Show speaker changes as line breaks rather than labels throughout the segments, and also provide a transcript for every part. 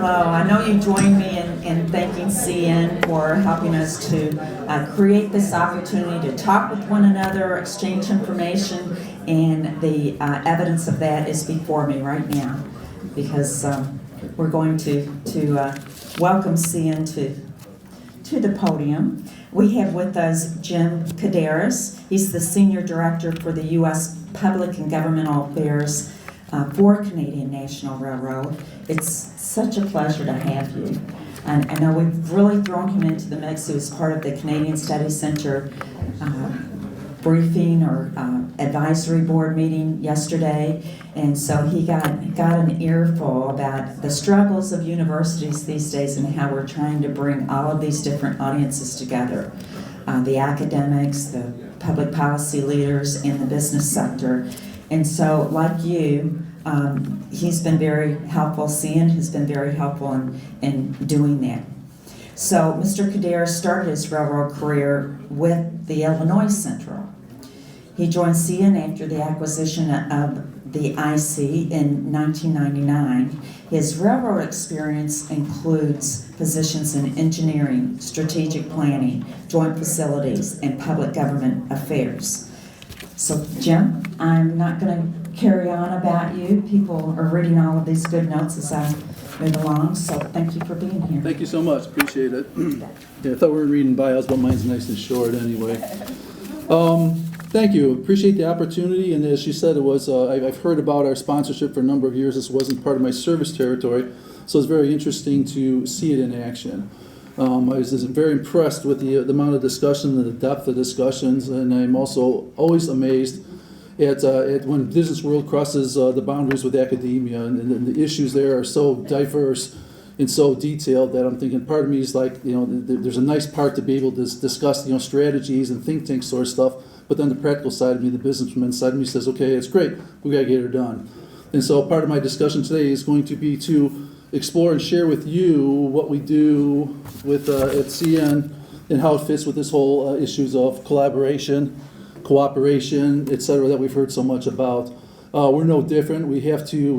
Hello. I know you joined me in thanking CN for helping us to create this opportunity to talk with one another, exchange information, and the evidence of that is before me right now, because we're going to welcome CN to the podium. We have with us Jim Kvedaras. He's the Senior Director for the U.S. Public and Governmental Affairs for Canadian National Railroad. It's such a pleasure to have you. And I know we've really thrown him into the mix. He was part of the Canadian Studies Center briefing or advisory board meeting yesterday. And so he got an earful about the struggles of universities these days and how we're trying to bring all of these different audiences together. The academics, the public policy leaders, and the business sector. And so, like you, he's been very helpful. CN has been very helpful in doing that. So, Mr. Kvedaras started his railroad career with the Illinois Central. He joined CN after the acquisition of the IC in 1999. His railroad experience includes positions in engineering, strategic planning, joint facilities, and public government affairs. So, Jim, I'm not going to carry on about you. People are reading all of these good notes as I move along, so thank you for being here.
Thank you so much. Appreciate it. Yeah, I thought we were reading bios, but mine's nice and short anyway. Thank you. Appreciate the opportunity, and as you said, it was I've heard about our sponsorship for a number of years. This wasn't part of my service territory, so it's very interesting to see it in action. I was very impressed with the amount of discussion and the depth of discussions, and I'm also always amazed at when business world crosses the boundaries with academia, and the issues there are so diverse and so detailed that I'm thinking part of me is like, there's a nice part to be able to discuss, strategies and think tank sort of stuff, but then the practical side of me, the businessman side of me says, okay, it's great, we got to get her done. And so part of my discussion today is going to be to explore and share with you what we do with at CN and how it fits with this whole issues of collaboration, cooperation, etc., that we've heard so much about. We're no different. We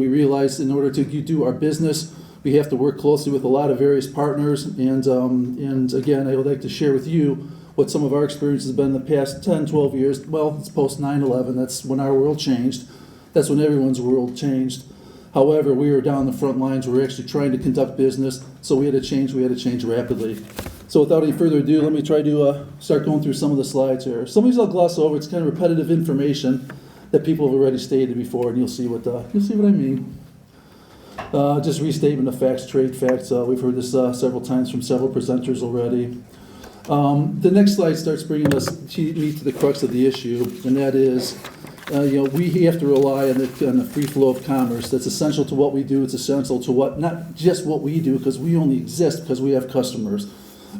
realize in order to do our business, we have to work closely with a lot of various partners. And again, I would like to share with you what some of our experiences have been in the past 10, 12 years. Well, it's post 9/11. That's when our world changed. That's when everyone's world changed. However, we were down the front lines. We were actually trying to conduct business, so we had to change rapidly. So without any further ado, let me try to start going through some of the slides here. Some of these I'll gloss over. It's kind of repetitive information that people have already stated before, and you'll see what I mean. Just restatement of facts, trade facts. We've heard this several times from several presenters already. The next slide starts bringing us to the crux of the issue, and that is, we have to rely on the free flow of commerce. That's essential to what we do. It's essential to not just what we do, because we only exist because we have customers.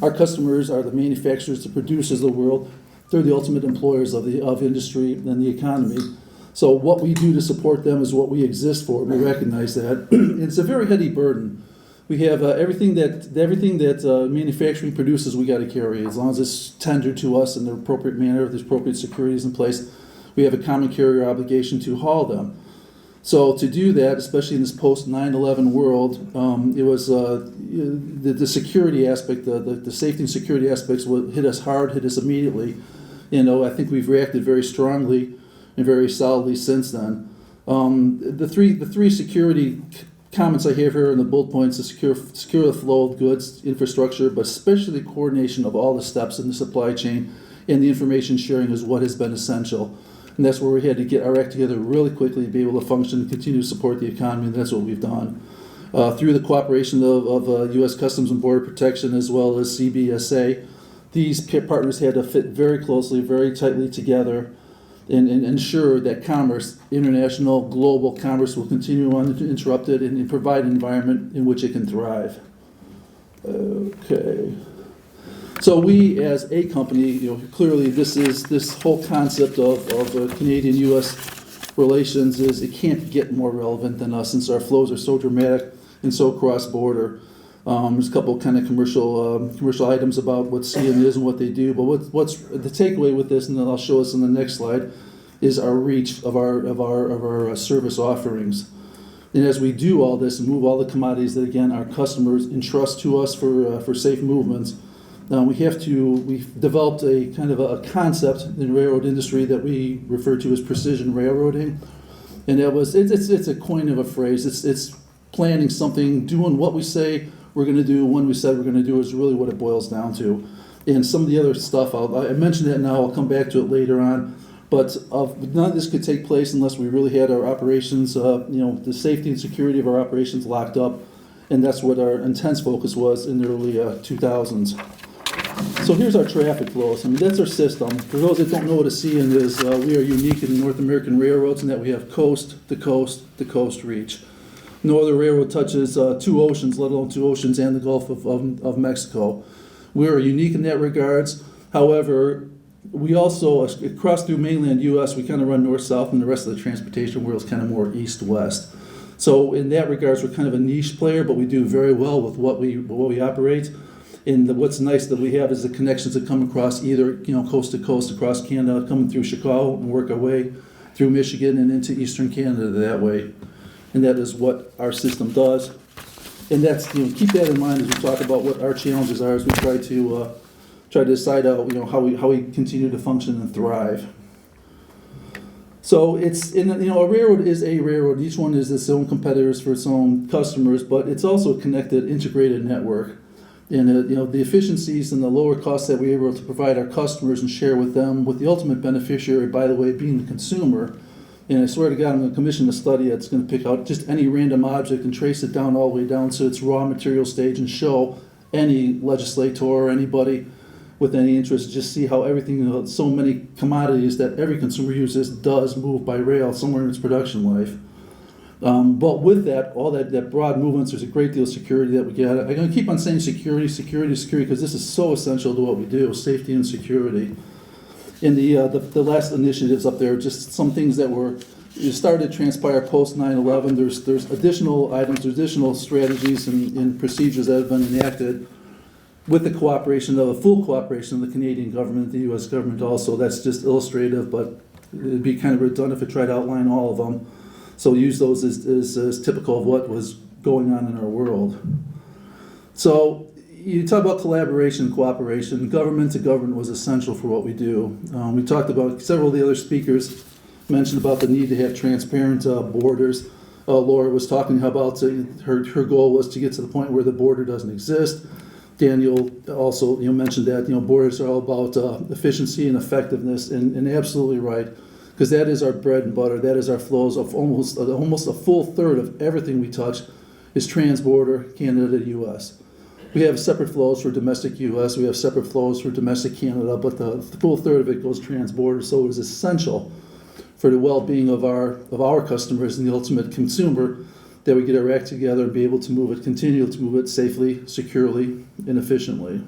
Our customers are the manufacturers, the producers of the world. They're the ultimate employers of industry and the economy. So what we do to support them is what we exist for. We recognize that. It's a very heavy burden. We have everything that manufacturing produces, we got to carry. As long as it's tendered to us in the appropriate manner, if there's appropriate securities in place, we have a common carrier obligation to haul them. So to do that, especially in this post 9/11 world, it was the security aspect, the safety and security aspects hit us hard, hit us immediately. I think we've reacted very strongly and very solidly since then. The three security comments I have here in the bullet points: to secure the flow of goods, infrastructure, but especially coordination of all the steps in the supply chain, and the information sharing is what has been essential. And that's where we had to get our act together really quickly to be able to function and continue to support the economy, and that's what we've done. Through the cooperation of U.S. Customs and Border Protection as well as CBSA, these partners had to fit very closely, very tightly together and ensure that commerce, international, global commerce, will continue uninterrupted and provide an environment in which it can thrive. Okay. So we, as a company, clearly this whole concept of Canadian-U.S. relations it can't get more relevant than us, since our flows are so dramatic and so cross-border. There's a couple kind of commercial items about what CN is and what they do, but what's the takeaway with this, and then I'll show us in the next slide, is our reach of our service offerings. And as we do all this and move all the commodities that, again, our customers entrust to us for safe movements, we've developed a kind of a concept in the railroad industry that we refer to as precision railroading. And it's a coin of a phrase. It's planning something, doing what we say we're going to do when we said we're going to do is really what it boils down to. And some of the other stuff, I mentioned that now, I'll come back to it later on. But none of this could take place unless we really had our operations, the safety and security of our operations locked up. And that's what our intense focus was in the early 2000s. So here's our traffic flows. I mean, that's our system. For those that don't know what a CN is, we are unique in North American railroads in that we have coast to coast to coast reach. No other railroad touches two oceans, let alone two oceans and the Gulf of Mexico. We are unique in that regards. However, we also, across through mainland U.S., we kind of run north-south, and the rest of the transportation world is kind of more east-west. So in that regards, we're kind of a niche player, but we do very well with what we operate. And what's nice that we have is the connections that come across either coast to coast across Canada, coming through Chicago and work our way through Michigan and into eastern Canada that way. And that is what our system does. And that's keep that in mind as we talk about what our challenges are as we try to decide out how we continue to function and thrive. So it's a railroad is a railroad. Each one is its own competitors for its own customers, but it's also a connected, integrated network. And the efficiencies and the lower costs that we're able to provide our customers and share with them, with the ultimate beneficiary, by the way, being the consumer. And I swear to God, I'm going to commission a study that's going to pick out just any random object and trace it down all the way down to its raw material stage and show any legislator or anybody with any interest, just see how everything, so many commodities that every consumer uses does move by rail somewhere in its production life. But with that, all that broad movements, there's a great deal of security that we get. I'm going to keep on saying security, because this is so essential to what we do, safety and security. In the last initiatives up there, just some things that started to transpire post 9/11. There's additional items, there's additional strategies and procedures that have been enacted with the full cooperation of the Canadian government, the U.S. government also. That's just illustrative, but it'd be kind of redundant if I tried to outline all of them. So use those as typical of what was going on in our world. So you talk about collaboration and cooperation. Government to government was essential for what we do. We talked about, several of the other speakers mentioned about the need to have transparent borders. Laura was talking about her goal was to get to the point where the border doesn't exist. Daniel also mentioned that borders are all about efficiency and effectiveness, and absolutely right, because that is our bread and butter. That is our flows of almost a full third of everything we touch is transborder Canada to U.S. We have separate flows for domestic U.S. We have separate flows for domestic Canada, but the full third of it goes transborder. So it is essential for the well-being of our customers and the ultimate consumer that we get our act together and be able to continue to move it safely, securely, and efficiently.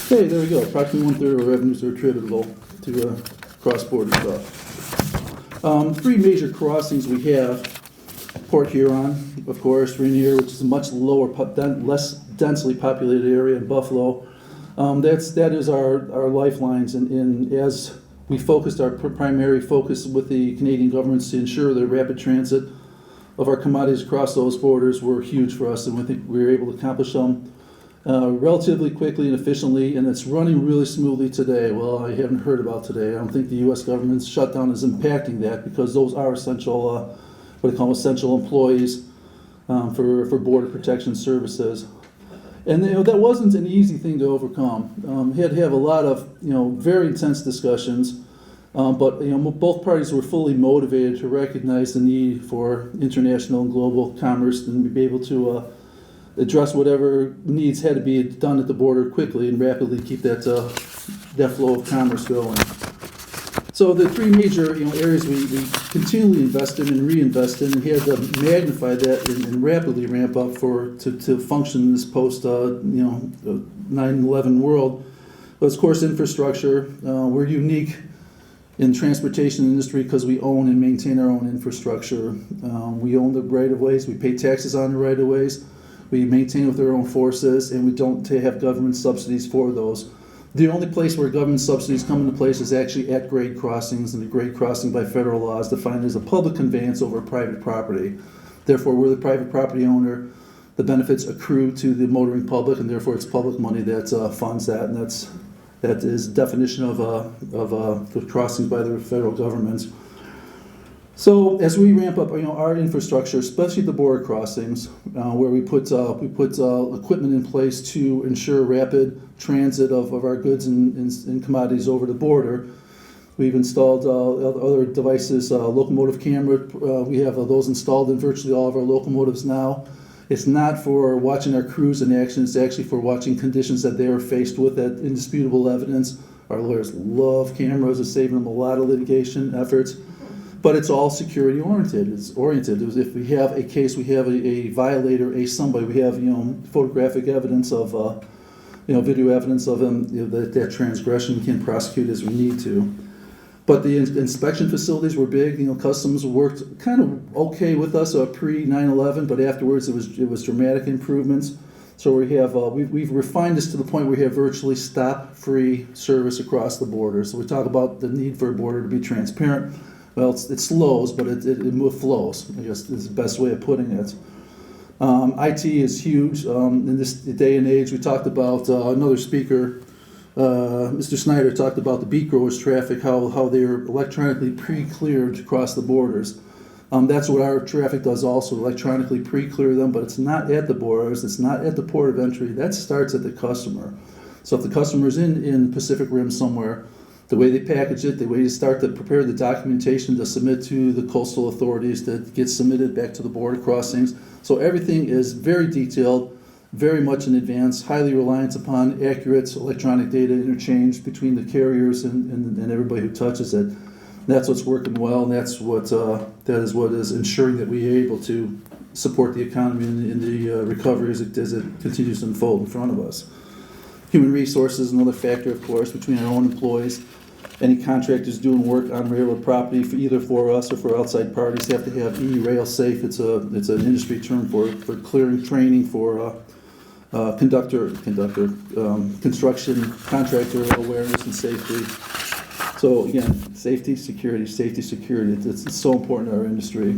Okay, there we go. Approximately 1/3 of our revenues are attributable to cross-border stuff. Three major crossings we have: Port Huron, of course, Rainier, which is a much less densely populated area in Buffalo. That is our lifelines, and as we focused our primary focus with the Canadian governments to ensure the rapid transit of our commodities across those borders were huge for us, and we think we were able to accomplish them relatively quickly and efficiently, and it's running really smoothly today. Well, I haven't heard about today. I don't think the U.S. government's shutdown is impacting that, because those are essential, what I call essential employees for border protection services. And that wasn't an easy thing to overcome. Had to have a lot of very intense discussions, but both parties were fully motivated to recognize the need for international and global commerce and be able to address whatever needs had to be done at the border quickly and rapidly keep that flow of commerce going. So the three major areas we continually invest in and reinvest in, and had to magnify that and rapidly ramp up to function in this post 9/11 world was, of course, infrastructure. We're unique in the transportation industry because we own and maintain our own infrastructure. We own the right-of-ways. We pay taxes on the right-of-ways. We maintain with our own forces, and we don't have government subsidies for those. The only place where government subsidies come into place is actually at grade crossings, and the grade crossing by federal law is defined as a public conveyance over private property. Therefore, we're the private property owner. The benefits accrue to the motoring public, and therefore it's public money that funds that, and that is the definition of the crossings by the federal government. So as we ramp up, our infrastructure, especially the border crossings, where we put equipment in place to ensure rapid transit of our goods and commodities over the border. We've installed other devices, locomotive camera. We have those installed in virtually all of our locomotives now. It's not for watching our crews in action. It's actually for watching conditions that they are faced with, that indisputable evidence. Our lawyers love cameras. It's saving them a lot of litigation efforts. But it's all security oriented. It's oriented. If we have a case, we have a violator, somebody, we have photographic evidence of video evidence of them, that transgression, we can prosecute as we need to. But the inspection facilities were big. Customs worked kind of okay with us pre 9/11, but afterwards it was dramatic improvements. So we've refined this to the point where we have virtually stop-free service across the border. So we talk about the need for a border to be transparent. Well, it slows, but it flows, I guess is the best way of putting it. IT is huge. In this day and age, we talked about another speaker, Mr. Snyder, talked about the beet growers traffic, how they're electronically pre-cleared to cross the borders. That's what our traffic does also, electronically pre-clear them, but it's not at the borders, it's not at the port of entry, that starts at the customer. So if the customer's in Pacific Rim somewhere, the way they package it, the way they start to prepare the documentation to submit to the coastal authorities, that gets submitted back to the border crossings. So everything is very detailed, very much in advance, highly reliant upon accurate electronic data interchange between the carriers and everybody who touches it. That's what's working well, and that is what is ensuring that we are able to support the economy in the recovery as it continues to unfold in front of us. Human resources is another factor, of course, between our own employees. Any contractors doing work on railroad property, either for us or for outside parties, have to have E-Rail Safe. It's an industry term for clearing training for construction contractor awareness and safety. So again, safety, security. It's so important to our industry.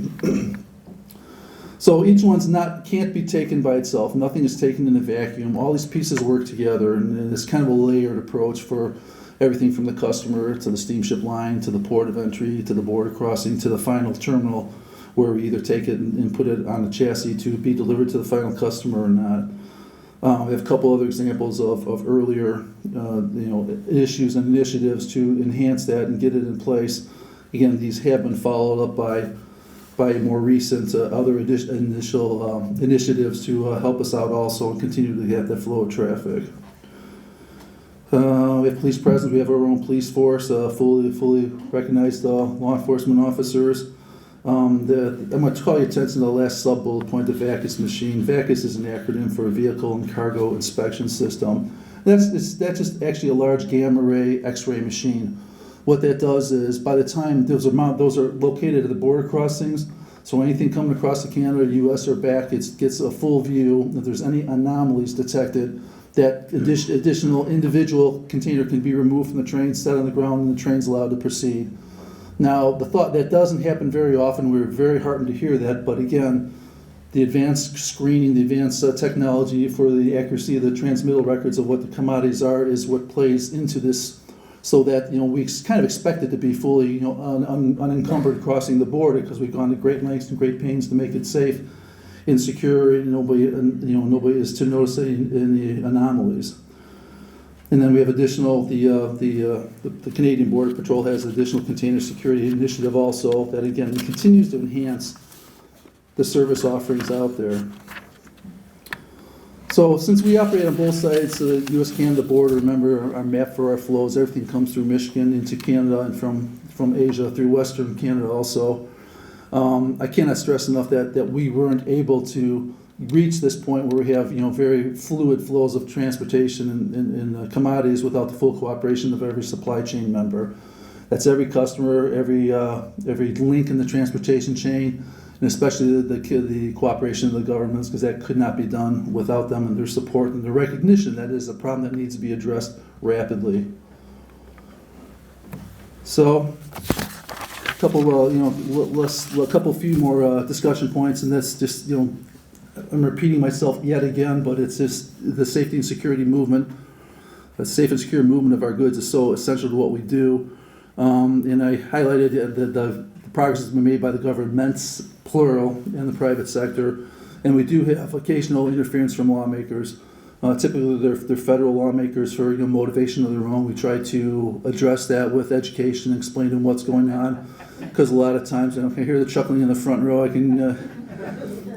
So each one's can't be taken by itself. Nothing is taken in a vacuum. All these pieces work together, and it's kind of a layered approach for everything from the customer to the steamship line to the port of entry to the border crossing to the final terminal, where we either take it and put it on the chassis to be delivered to the final customer or not. We have a couple other examples of earlier issues and initiatives to enhance that and get it in place. Again, these have been followed up by more recent other initial initiatives to help us out also and continue to have that flow of traffic. We have police presence. We have our own police force, fully recognized law enforcement officers. I'm going to call your attention to the last sub-bullet point, the VACUS machine. VACUS is an acronym for Vehicle and Cargo Inspection System. That's just actually a large gamma ray X-ray machine. What that does is, by the time those are located at the border crossings, so anything coming across the Canada, U.S. or back, it gets a full view. If there's any anomalies detected, that additional individual container can be removed from the train, set on the ground, and the train's allowed to proceed. Now, that doesn't happen very often. We're very heartened to hear that, but again, the advanced screening, the advanced technology for the accuracy of the transmittal records of what the commodities are is what plays into this, so that we kind of expect it to be fully unencumbered crossing the border, because we've gone to great lengths and great pains to make it safe and secure. Nobody is to notice any anomalies. And then we have additional, the Canadian Border Patrol has additional container security initiative also that, again, continues to enhance the service offerings out there. So since we operate on both sides of the U.S.-Canada border, remember our map for our flows, everything comes through Michigan into Canada and from Asia through Western Canada also. I cannot stress enough that we weren't able to reach this point where we have very fluid flows of transportation and commodities without the full cooperation of every supply chain member. That's every customer, every link in the transportation chain, and especially the cooperation of the governments, because that could not be done without them and their support and their recognition that is a problem that needs to be addressed rapidly. So, a couple few more discussion points, and that's just, I'm repeating myself yet again, but it's just the safety and security movement. The safe and secure movement of our goods is so essential to what we do. And I highlighted the progress that's been made by the governments, plural, and the private sector. And we do have occasional interference from lawmakers. Typically, they're federal lawmakers for motivation of their own. We try to address that with education, explain to them what's going on. Because a lot of times, I can hear the chuckling in the front row. I can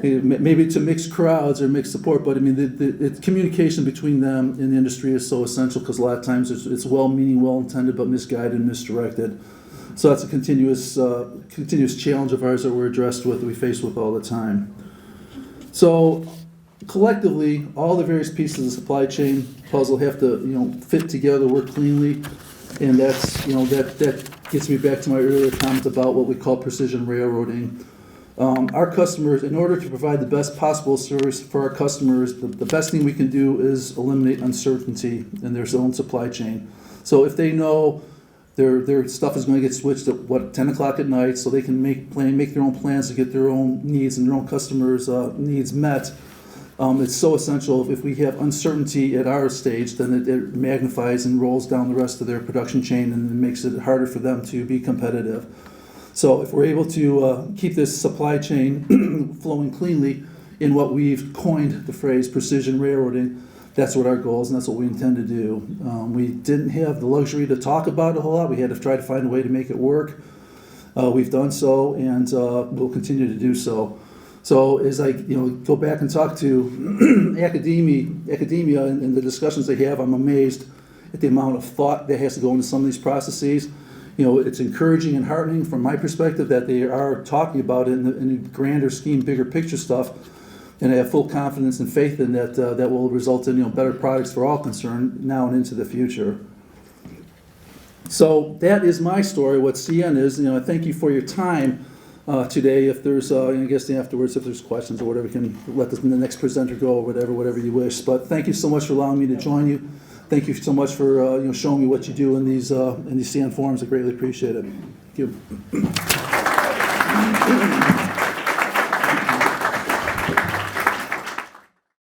maybe to mixed crowds or mixed support, but I mean the communication between them and the industry is so essential, because a lot of times it's well-meaning, well-intended, but misguided and misdirected. So that's a continuous challenge of ours that we face with all the time. So collectively, all the various pieces of the supply chain puzzle have to fit together, work cleanly, and that gets me back to my earlier comment about what we call precision railroading. Our customers, in order to provide the best possible service for our customers, the best thing we can do is eliminate uncertainty in their own supply chain. So if they know their stuff is going to get switched at 10 o'clock at night, so they can make their own plans to get their own needs and their own customers' needs met, it's so essential. If we have uncertainty at our stage, then it magnifies and rolls down the rest of their production chain, and it makes it harder for them to be competitive. So if we're able to keep this supply chain flowing cleanly in what we've coined the phrase precision railroading, that's what our goal is, and that's what we intend to do. We didn't have the luxury to talk about it a whole lot. We had to try to find a way to make it work. We've done so, and we'll continue to do so. So as I go back and talk to academia and the discussions they have, I'm amazed at the amount of thought that has to go into some of these processes. It's encouraging and heartening from my perspective that they are talking about it in the grander scheme, bigger picture stuff, and I have full confidence and faith in that that will result in better products for all concerned now and into the future. So that is my story. What CN is. I thank you for your time today. If there's, I guess afterwards, if there's questions or whatever, we can let the next presenter go or whatever you wish. But thank you so much for allowing me to join you. Thank you so much for showing me what you do in these CN forums. I greatly appreciate it. Thank you.